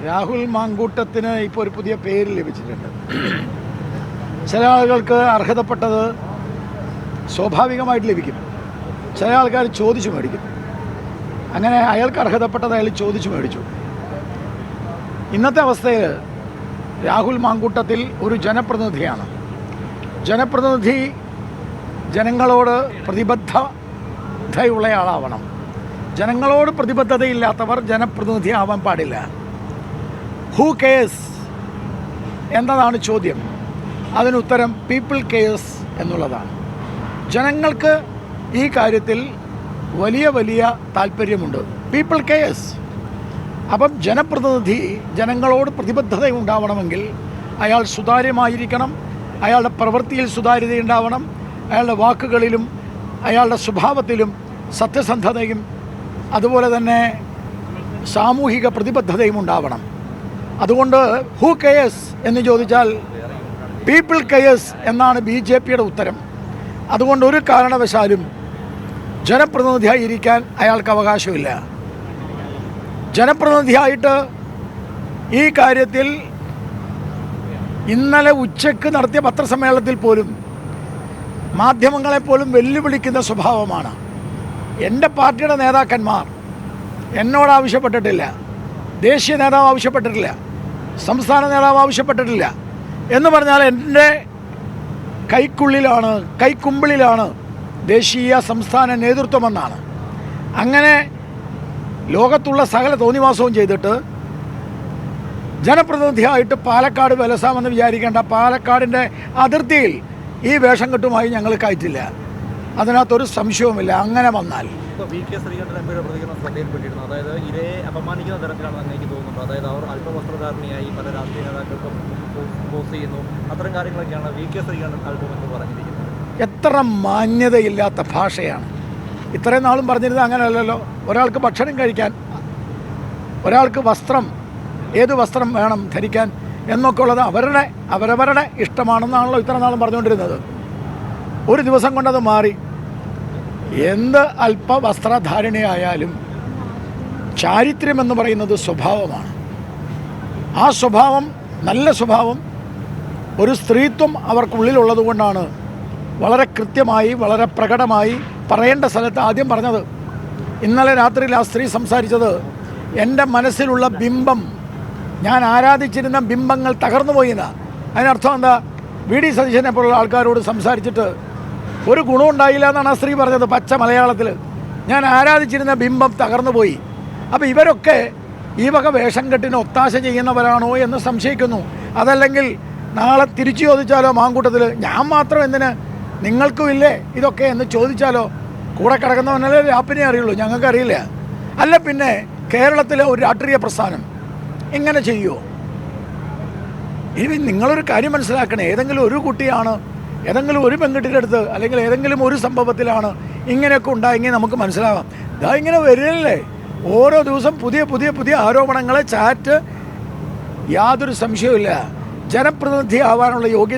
രാഹുൽ മാങ്കൂട്ടത്തിന് ഇപ്പോൾ ഒരു പുതിയ പേര് ലഭിച്ചിട്ടുണ്ട്. ചില ആളുകൾക്ക് അർഹതപ്പെട്ടത് സ്വാഭാവികമായിട്ട് ലഭിക്കും, ചില ആൾക്കാർ ചോദിച്ചു മേടിക്കും. അങ്ങനെ അയാൾക്ക് അർഹതപ്പെട്ടത് അയാൾ ചോദിച്ചു മേടിച്ചു. ഇന്നത്തെ അവസ്ഥയിൽ രാഹുൽ മാങ്കൂട്ടത്തിൽ ഒരു ജനപ്രതിനിധിയാണ്. ജനപ്രതിനിധി ജനങ്ങളോട് പ്രതിബദ്ധതയുള്ള ആളാവണം. ജനങ്ങളോട് പ്രതിബദ്ധതയില്ലാത്തവർ ജനപ്രതിനിധി ആവാൻ പാടില്ല. ഹൂ കെയേഴ്സ് എന്നതാണ് ചോദ്യം. അതിനുത്തരം പീപ്പിൾ കെയേഴ്സ് എന്നുള്ളതാണ്. ജനങ്ങൾക്ക് ഈ കാര്യത്തിൽ വലിയ വലിയ താല്പര്യമുണ്ട്. People cares. അപ്പം ജനപ്രതിനിധി ജനങ്ങളോട് പ്രതിബദ്ധത ഉണ്ടാവണമെങ്കിൽ അയാൾ സുതാര്യമായിരിക്കണം, അയാളുടെ പ്രവൃത്തിയിൽ സുതാര്യതയുണ്ടാവണം, അയാളുടെ വാക്കുകളിലും അയാളുടെ സ്വഭാവത്തിലും സത്യസന്ധതയും അതുപോലെ തന്നെ സാമൂഹിക പ്രതിബദ്ധതയും ഉണ്ടാവണം. അതുകൊണ്ട് ഹൂ കെയേഴ്സ് എന്ന് ചോദിച്ചാൽ പീപ്പിൾ കെയേഴ്സ് എന്നാണ് BJPയുടെ ഉത്തരം. അതുകൊണ്ട് ഒരു കാരണവശാലും ജനപ്രതിനിധിയായിരിക്കാൻ അയാൾക്ക് അവകാശമില്ല. ജനപ്രതിനിധിയായിട്ട് ഈ കാര്യത്തിൽ ഇന്നലെ ഉച്ചയ്ക്ക് നടത്തിയ പത്രസമ്മേളനത്തിൽ പോലും മാധ്യമങ്ങളെപ്പോലും വെല്ലുവിളിക്കുന്ന സ്വഭാവമാണ്. എൻ്റെ പാർട്ടിയുടെ നേതാക്കന്മാർ എന്നോട് ആവശ്യപ്പെട്ടിട്ടില്ല, ദേശീയ നേതാവ് ആവശ്യപ്പെട്ടിട്ടില്ല, സംസ്ഥാന നേതാവ് ആവശ്യപ്പെട്ടിട്ടില്ല എന്ന് പറഞ്ഞാൽ എൻ്റെ കൈക്കുമ്പിളിലാണ് ദേശീയ സംസ്ഥാന നേതൃത്വമെന്നാണ്. അങ്ങനെ ലോകത്തുള്ള സകല തോന്നിവാസവും ചെയ്തിട്ട് ജനപ്രതിനിധിയായിട്ട് പാലക്കാട് വിലസാമെന്ന് വിചാരിക്കേണ്ട. പാലക്കാടിൻ്റെ അതിർത്തിയിൽ ഈ വേഷം കെട്ടുമായി ഞങ്ങൾ കയറ്റില്ല, അതിനകത്തൊരു സംശയവുമില്ല. അങ്ങനെ വന്നാൽ VK ശ്രീകണ്ഠൻ എംപിയുടെ പ്രതികരണം ശ്രദ്ധയിൽപ്പെട്ടിരുന്നു. അതായത് ഇരയെ അപമാനിക്കുന്ന തരത്തിലാണെന്ന് എനിക്ക് തോന്നുന്നുണ്ട്. അതായത് അവർ അല്പവസ്ത്രധാരണിയായി പല രാഷ്ട്രീയ നേതാക്കൾക്കും പോസ്റ്റ് ചെയ്യുന്നു, അത്തരം കാര്യങ്ങളൊക്കെയാണ് VK ശ്രീകണ്ഠൻ അല്പമെന്ന് പറഞ്ഞിരിക്കുന്നത്. എത്ര മാന്യതയില്ലാത്ത ഭാഷയാണ്. ഇത്രയും നാളും പറഞ്ഞിരുന്നത് അങ്ങനെയല്ലല്ലോ. ഒരാൾക്ക് ഭക്ഷണം കഴിക്കാൻ, ഒരാൾക്ക് വസ്ത്രം, ഏത് വസ്ത്രം വേണം ധരിക്കാൻ എന്നൊക്കെ ഉള്ളത് അവരവരുടെ ഇഷ്ടമാണെന്നാണല്ലോ ഇത്ര നാളും പറഞ്ഞുകൊണ്ടിരുന്നത്. ഒരു ദിവസം കൊണ്ടത് മാറി. എന്ത് അല്പ വസ്ത്രധാരണയായാലും ചാരിത്ര്യമെന്ന് പറയുന്നത് സ്വഭാവമാണ്. ആ സ്വഭാവം, നല്ല സ്വഭാവം, ഒരു സ്ത്രീത്വം അവർക്കുള്ളിലുള്ളത് കൊണ്ടാണ് വളരെ കൃത്യമായി വളരെ പ്രകടമായി പറയേണ്ട സ്ഥലത്ത് ആദ്യം പറഞ്ഞത്. ഇന്നലെ രാത്രിയിൽ ആ സ്ത്രീ സംസാരിച്ചത് എൻ്റെ മനസ്സിലുള്ള ബിംബം, ഞാൻ ആരാധിച്ചിരുന്ന ബിംബങ്ങൾ തകർന്നു പോയിന്നാ. അതിനർത്ഥം എന്താ? VD സതീശനെ പോലുള്ള ആൾക്കാരോട് സംസാരിച്ചിട്ട് ഒരു ഗുണമുണ്ടായില്ല എന്നാണ് ആ സ്ത്രീ പറഞ്ഞത് പച്ച മലയാളത്തിൽ. ഞാൻ ആരാധിച്ചിരുന്ന ബിംബം തകർന്നു പോയി. അപ്പോൾ ഇവരൊക്കെ ഈ വക വേഷം കെട്ടിന് ഒത്താശ ചെയ്യുന്നവരാണോ എന്ന് സംശയിക്കുന്നു. അതല്ലെങ്കിൽ നാളെ തിരിച്ചു ചോദിച്ചാലോ മാങ്കൂട്ടത്തിൽ, ഞാൻ മാത്രം എന്തിന്, നിങ്ങൾക്കും ഇല്ലേ ഇതൊക്കെ എന്ന് ചോദിച്ചാലോ? കൂടെ കിടക്കുന്നവനല്ലേ രാപ്പിനെ അറിയുള്ളൂ, ഞങ്ങൾക്കറിയില്ല. അല്ല പിന്നെ കേരളത്തിലെ ഒരു രാഷ്ട്രീയ പ്രസ്ഥാനം ഇങ്ങനെ ചെയ്യുമോ? ഇനി നിങ്ങളൊരു കാര്യം മനസ്സിലാക്കണേ. ഏതെങ്കിലും ഒരു കുട്ടിയാണ്, ഏതെങ്കിലും ഒരു പെൺകുട്ടിയുടെ അടുത്ത് അല്ലെങ്കിൽ ഏതെങ്കിലും ഒരു സംഭവത്തിലാണ് ഇങ്ങനെയൊക്കെ ഉണ്ടായെങ്കിൽ നമുക്ക് മനസ്സിലാകാം. ഇതാ ഇങ്ങനെ വരില്ലേ ഓരോ ദിവസം പുതിയ പുതിയ പുതിയ ആരോപണങ്ങൾ, ചാറ്റ്. യാതൊരു സംശയവുമില്ല ജനപ്രതിനിധി ആവാനുള്ള യോഗ്യത